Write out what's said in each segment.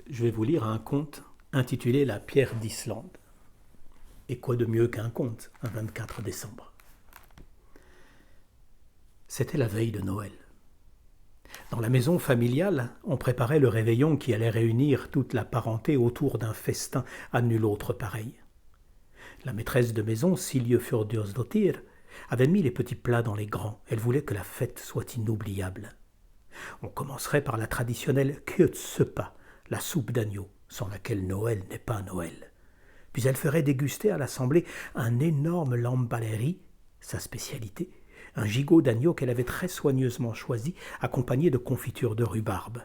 Je vais vous lire un conte intitulé La pierre d'Islande. Et quoi de mieux qu'un conte, un 24 décembre. C'était la veille de Noël. Dans la maison familiale, on préparait le réveillon qui allait réunir toute la parenté autour d'un festin à nul autre pareil. La maîtresse de maison, Silje Fjordirsdottir, avait mis les petits plats dans les grands. Elle voulait que la fête soit inoubliable. On commencerait par la traditionnelle kjötsuppa, la soupe d'agneau, sans laquelle Noël n'est pas Noël. Puis elle ferait déguster à l'assemblée un énorme lambaleri, sa spécialité, un gigot d'agneau qu'elle avait très soigneusement choisi, accompagné de confiture de rhubarbe.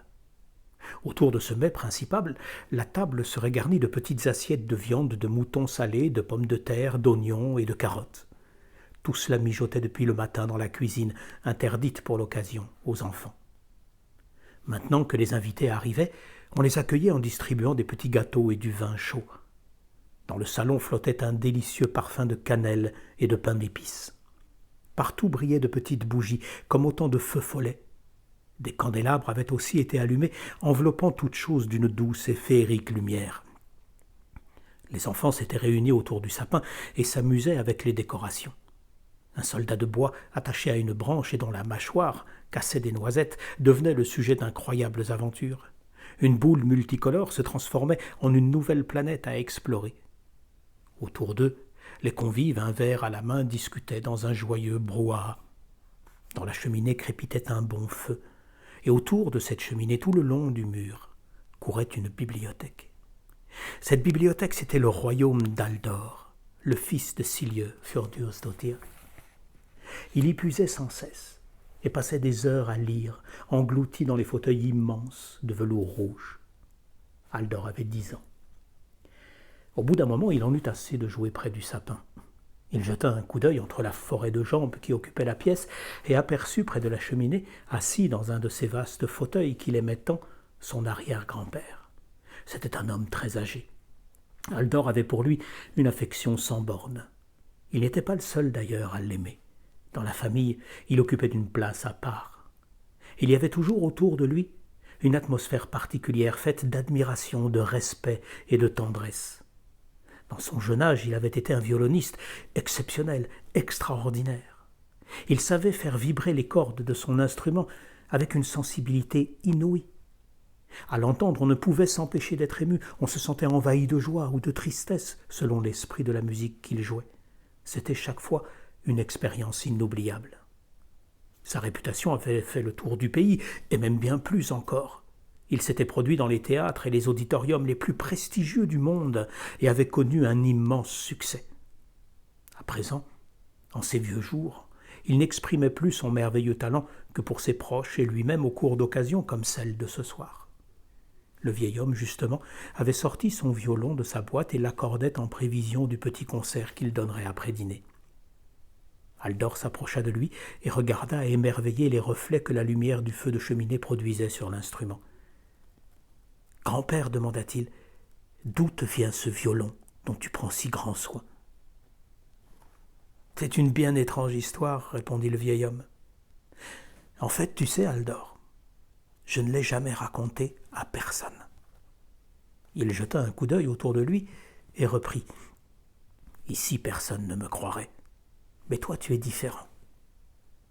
Autour de ce mets principal, la table serait garnie de petites assiettes de viande de mouton salé, de pommes de terre, d'oignons et de carottes. Tout cela mijotait depuis le matin dans la cuisine, interdite pour l'occasion aux enfants. Maintenant que les invités arrivaient, on les accueillait en distribuant des petits gâteaux et du vin chaud. Dans le salon flottait un délicieux parfum de cannelle et de pain d'épices. Partout brillaient de petites bougies, comme autant de feux follets. Des candélabres avaient aussi été allumés, enveloppant toute chose d'une douce et féerique lumière. Les enfants s'étaient réunis autour du sapin et s'amusaient avec les décorations. Un soldat de bois, attaché à une branche et dont la mâchoire cassait des noisettes, devenait le sujet d'incroyables aventures. Une boule multicolore se transformait en une nouvelle planète à explorer. Autour d'eux, les convives, un verre à la main, discutaient dans un joyeux brouhaha. Dans la cheminée crépitait un bon feu, et autour de cette cheminée, tout le long du mur, courait une bibliothèque. Cette bibliothèque, c'était le royaume d'Aldor, le fils de Silje Fjordirsdottir. Il y puisait sans cesse, et passait des heures à lire, englouti dans les fauteuils immenses de velours rouge. Aldor avait 10 ans. Au bout d'un moment, il en eut assez de jouer près du sapin. Il jeta un coup d'œil entre la forêt de jambes qui occupait la pièce et aperçut près de la cheminée, assis dans un de ces vastes fauteuils qu'il aimait tant, son arrière-grand-père. C'était un homme très âgé. Aldor avait pour lui une affection sans bornes. Il n'était pas le seul d'ailleurs à l'aimer. Dans la famille, il occupait une place à part. Il y avait toujours autour de lui une atmosphère particulière faite d'admiration, de respect et de tendresse. Dans son jeune âge, il avait été un violoniste exceptionnel, extraordinaire. Il savait faire vibrer les cordes de son instrument avec une sensibilité inouïe. À l'entendre, on ne pouvait s'empêcher d'être ému, on se sentait envahi de joie ou de tristesse selon l'esprit de la musique qu'il jouait. C'était chaque fois une expérience inoubliable. Sa réputation avait fait le tour du pays, et même bien plus encore. Il s'était produit dans les théâtres et les auditoriums les plus prestigieux du monde et avait connu un immense succès. À présent, en ses vieux jours, il n'exprimait plus son merveilleux talent que pour ses proches et lui-même au cours d'occasions comme celle de ce soir. Le vieil homme, justement, avait sorti son violon de sa boîte et l'accordait en prévision du petit concert qu'il donnerait après dîner. Aldor s'approcha de lui et regarda émerveillé les reflets que la lumière du feu de cheminée produisait sur l'instrument. « Grand-père, demanda-t-il, d'où te vient ce violon dont tu prends si grand soin ?»« C'est une bien étrange histoire, répondit le vieil homme. En fait, tu sais, Aldor, je ne l'ai jamais raconté à personne. » Il jeta un coup d'œil autour de lui et reprit. « Ici, personne ne me croirait. Mais toi, tu es différent.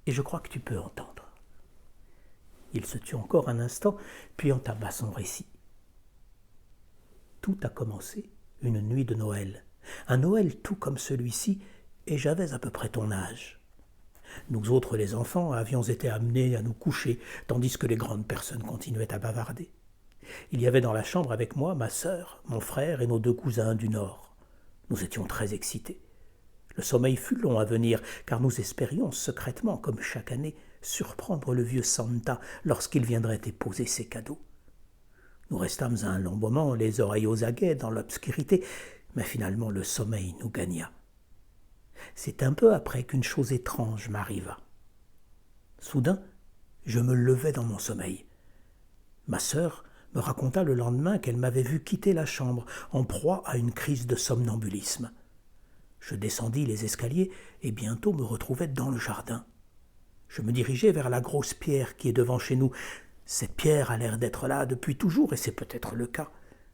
Et je crois que tu peux entendre. » Il se tut encore un instant, puis entama son récit. Tout a commencé une nuit de Noël. Un Noël tout comme celui-ci, et j'avais à peu près ton âge. Nous autres, les enfants, avions été amenés à nous coucher, tandis que les grandes personnes continuaient à bavarder. Il y avait dans la chambre avec moi ma sœur, mon frère et nos 2 cousins du Nord. Nous étions très excités. Le sommeil fut long à venir, car nous espérions secrètement, comme chaque année, surprendre le vieux Santa lorsqu'il viendrait déposer ses cadeaux. Nous restâmes un long moment, les oreilles aux aguets, dans l'obscurité, mais finalement le sommeil nous gagna. C'est un peu après qu'une chose étrange m'arriva. Soudain, je me levai dans mon sommeil. Ma sœur me raconta le lendemain qu'elle m'avait vu quitter la chambre, en proie à une crise de somnambulisme. Je descendis les escaliers et bientôt me retrouvai dans le jardin. Je me dirigeai vers la grosse pierre qui est devant chez nous. Cette pierre a l'air d'être là depuis toujours, et c'est peut-être le cas.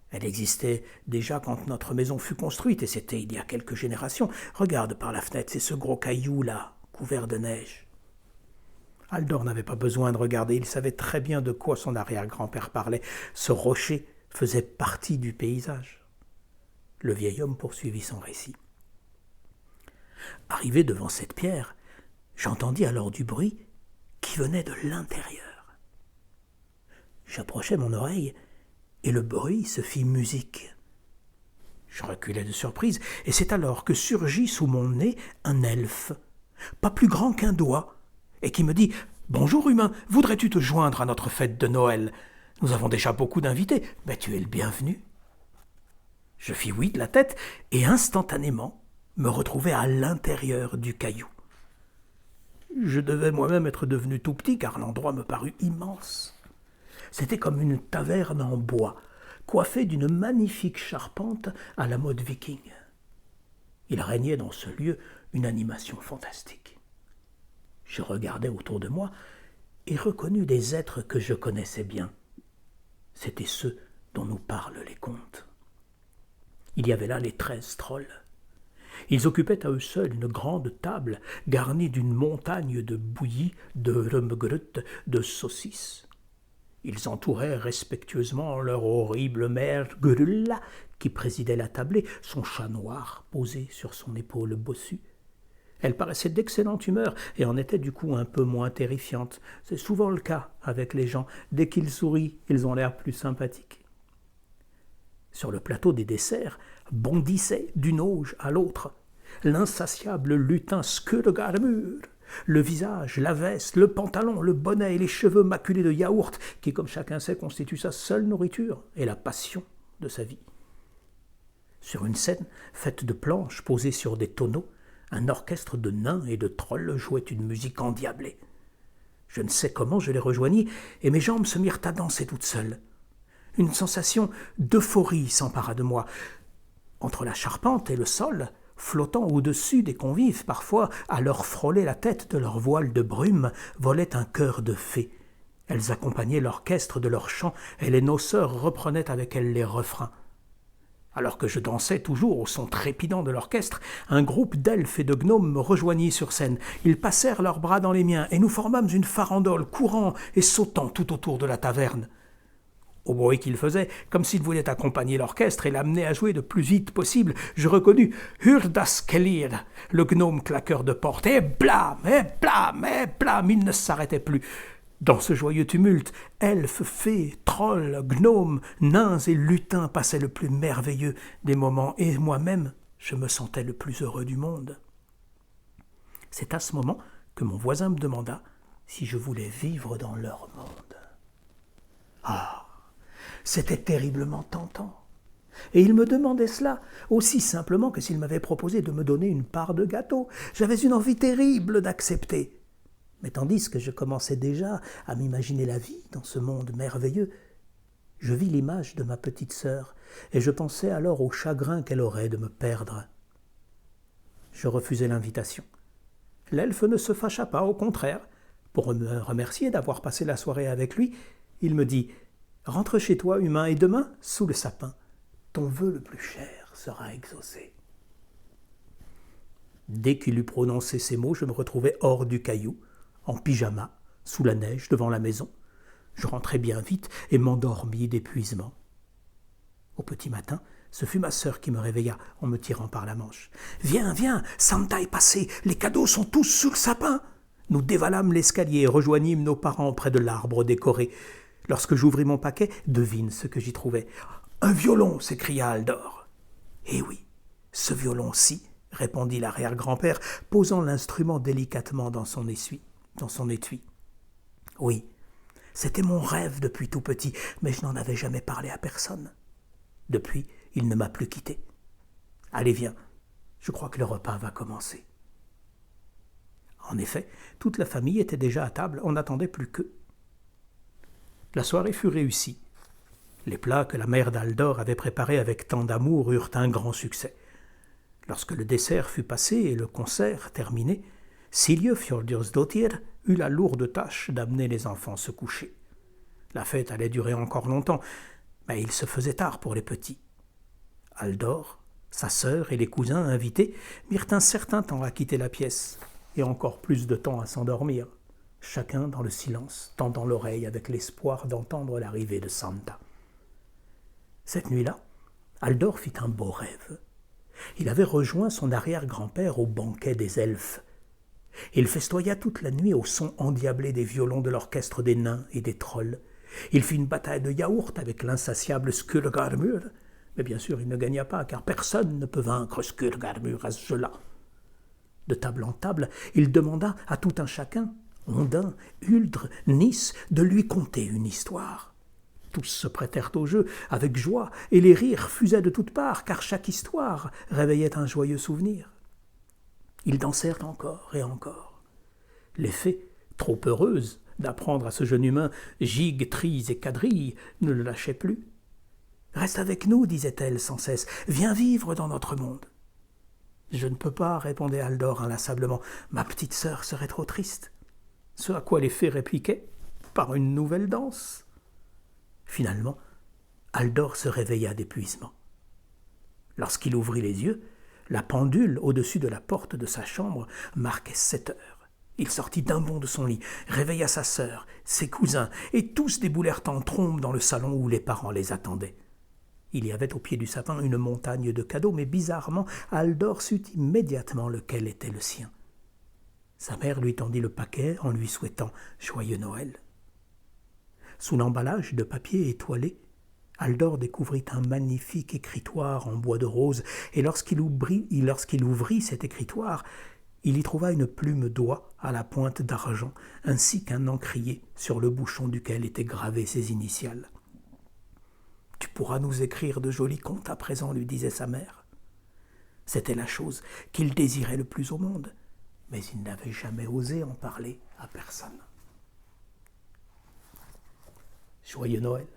Elle existait déjà quand notre maison fut construite, et c'était il y a quelques générations. Regarde par la fenêtre, c'est ce gros caillou là, couvert de neige. Aldor n'avait pas besoin de regarder, il savait très bien de quoi son arrière-grand-père parlait. Ce rocher faisait partie du paysage. Le vieil homme poursuivit son récit. Arrivé devant cette pierre, j'entendis alors du bruit qui venait de l'intérieur. J'approchai mon oreille et le bruit se fit musique. Je reculai de surprise, et c'est alors que surgit sous mon nez un elfe, pas plus grand qu'un doigt, et qui me dit « Bonjour humain, voudrais-tu te joindre à notre fête de Noël? Nous avons déjà beaucoup d'invités, mais tu es le bienvenu. » Je fis oui de la tête, et instantanément me retrouvai à l'intérieur du caillou. Je devais moi-même être devenu tout petit, car l'endroit me parut immense. C'était comme une taverne en bois, coiffée d'une magnifique charpente à la mode viking. Il régnait dans ce lieu une animation fantastique. Je regardai autour de moi et reconnus des êtres que je connaissais bien. C'étaient ceux dont nous parlent les contes. Il y avait là les 13 trolls. Ils occupaient à eux seuls une grande table garnie d'une montagne de bouillies, de rummegrut, de saucisses. Ils entouraient respectueusement leur horrible mère Gurulla, qui présidait la tablée, son chat noir posé sur son épaule bossue. Elle paraissait d'excellente humeur et en était du coup un peu moins terrifiante. C'est souvent le cas avec les gens. Dès qu'ils sourient, ils ont l'air plus sympathiques. Sur le plateau des desserts bondissait d'une auge à l'autre l'insatiable lutin Skurgarmur, le visage, la veste, le pantalon, le bonnet et les cheveux maculés de yaourt qui, comme chacun sait, constituent sa seule nourriture et la passion de sa vie. Sur une scène faite de planches posées sur des tonneaux, un orchestre de nains et de trolls jouait une musique endiablée. Je ne sais comment je les rejoignis, et mes jambes se mirent à danser toutes seules. Une sensation d'euphorie s'empara de moi. Entre la charpente et le sol, flottant au-dessus des convives, parfois, à leur frôler la tête de leur voile de brume, volait un chœur de fées. Elles accompagnaient l'orchestre de leurs chants, et les noceurs reprenaient avec elles les refrains. Alors que je dansais toujours au son trépidant de l'orchestre, un groupe d'elfes et de gnomes me rejoignit sur scène. Ils passèrent leurs bras dans les miens, et nous formâmes une farandole, courant et sautant tout autour de la taverne. Au bruit qu'il faisait, comme s'il voulait accompagner l'orchestre et l'amener à jouer le plus vite possible, je reconnus Hurdaskelir, le gnome claqueur de porte, et blâme, il ne s'arrêtait plus. Dans ce joyeux tumulte, elfes, fées, trolls, gnomes, nains et lutins passaient le plus merveilleux des moments, et moi-même, je me sentais le plus heureux du monde. C'est à ce moment que mon voisin me demanda si je voulais vivre dans leur monde. Ah, c'était terriblement tentant. Et il me demandait cela aussi simplement que s'il m'avait proposé de me donner une part de gâteau. J'avais une envie terrible d'accepter. Mais tandis que je commençais déjà à m'imaginer la vie dans ce monde merveilleux, je vis l'image de ma petite sœur, et je pensais alors au chagrin qu'elle aurait de me perdre. Je refusai l'invitation. L'elfe ne se fâcha pas, au contraire. Pour me remercier d'avoir passé la soirée avec lui, il me dit « Rentre chez toi, humain, et demain, sous le sapin, ton vœu le plus cher sera exaucé. » Dès qu'il eut prononcé ces mots, je me retrouvai hors du caillou, en pyjama, sous la neige, devant la maison. Je rentrai bien vite et m'endormis d'épuisement. Au petit matin, ce fut ma sœur qui me réveilla en me tirant par la manche. « Viens, viens, Santa est passé, les cadeaux sont tous sous le sapin !» Nous dévalâmes l'escalier et rejoignîmes nos parents près de l'arbre décoré. Lorsque j'ouvris mon paquet, devine ce que j'y trouvais. « Un violon !» s'écria Aldor. « Eh oui, ce violon-ci !» répondit l'arrière-grand-père, posant l'instrument délicatement dans son étui. « Oui, c'était mon rêve depuis tout petit, mais je n'en avais jamais parlé à personne. Depuis, il ne m'a plus quitté. Allez, viens, je crois que le repas va commencer. » En effet, toute la famille était déjà à table, on n'attendait plus qu'eux. La soirée fut réussie. Les plats que la mère d'Aldor avait préparés avec tant d'amour eurent un grand succès. Lorsque le dessert fut passé et le concert terminé, Silje Fjordursdottir eut la lourde tâche d'amener les enfants se coucher. La fête allait durer encore longtemps, mais il se faisait tard pour les petits. Aldor, sa sœur et les cousins invités mirent un certain temps à quitter la pièce, et encore plus de temps à s'endormir, chacun dans le silence, tendant l'oreille avec l'espoir d'entendre l'arrivée de Santa. Cette nuit-là, Aldor fit un beau rêve. Il avait rejoint son arrière-grand-père au banquet des elfes. Il festoya toute la nuit au son endiablé des violons de l'orchestre des nains et des trolls. Il fit une bataille de yaourt avec l'insatiable Skurgarmur, mais bien sûr il ne gagna pas, car personne ne peut vaincre Skurgarmur à ce jeu-là. De table en table, il demanda à tout un chacun, Ondin, Huldre, Nis, de lui conter une histoire. Tous se prêtèrent au jeu avec joie, et les rires fusaient de toutes parts, car chaque histoire réveillait un joyeux souvenir. Ils dansèrent encore et encore. Les fées, trop heureuses d'apprendre à ce jeune humain gigues, trilles et quadrilles, ne le lâchaient plus. « Reste avec nous, disait-elle sans cesse, viens vivre dans notre monde. »« Je ne peux pas, répondait Aldor inlassablement, ma petite sœur serait trop triste. » Ce à quoi les fées répliquaient par une nouvelle danse. Finalement, Aldor se réveilla d'épuisement. Lorsqu'il ouvrit les yeux, la pendule au-dessus de la porte de sa chambre marquait 7 heures. Il sortit d'un bond de son lit, réveilla sa sœur, ses cousins, et tous déboulèrent en trombe dans le salon où les parents les attendaient. Il y avait au pied du sapin une montagne de cadeaux, mais bizarrement, Aldor sut immédiatement lequel était le sien. Sa mère lui tendit le paquet en lui souhaitant « Joyeux Noël ». Sous l'emballage de papier étoilé, Aldor découvrit un magnifique écritoire en bois de rose, et lorsqu'il ouvrit cet écritoire, il y trouva une plume d'oie à la pointe d'argent, ainsi qu'un encrier sur le bouchon duquel étaient gravées ses initiales. « Tu pourras nous écrire de jolis contes à présent, lui disait sa mère. C'était la chose qu'il désirait le plus au monde, mais il n'avait jamais osé en parler à personne. Joyeux Noël.